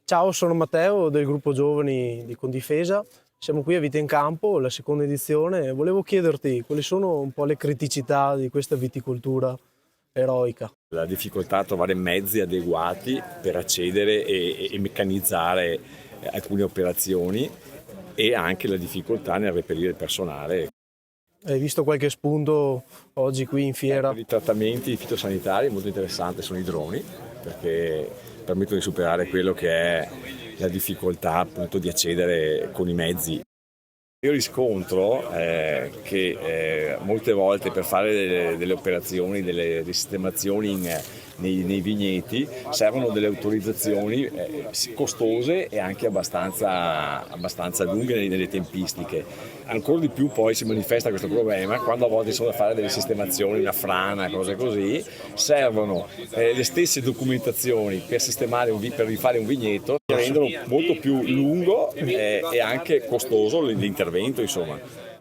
Ciao, sono Matteo del gruppo Giovani di Condifesa. Siamo qui a Vite in Campo, la seconda edizione. Volevo chiederti quali sono un po' le criticità di questa viticoltura eroica. La difficoltà a trovare mezzi adeguati per accedere e meccanizzare alcune operazioni e anche la difficoltà nel reperire il personale. Hai visto qualche spunto oggi qui in fiera? Per i trattamenti fitosanitari molto interessante sono i droni, perché permettono di superare quello che è la difficoltà appunto di accedere con i mezzi. Io riscontro che molte volte per fare delle operazioni, delle risistemazioni nei vigneti servono delle autorizzazioni costose e anche abbastanza lunghe nelle tempistiche. Ancora di più poi si manifesta questo problema quando a volte sono da fare delle sistemazioni, una frana, cose così, servono le stesse documentazioni per per rifare un vigneto che rendono molto più lungo e anche costoso l'intervento, insomma.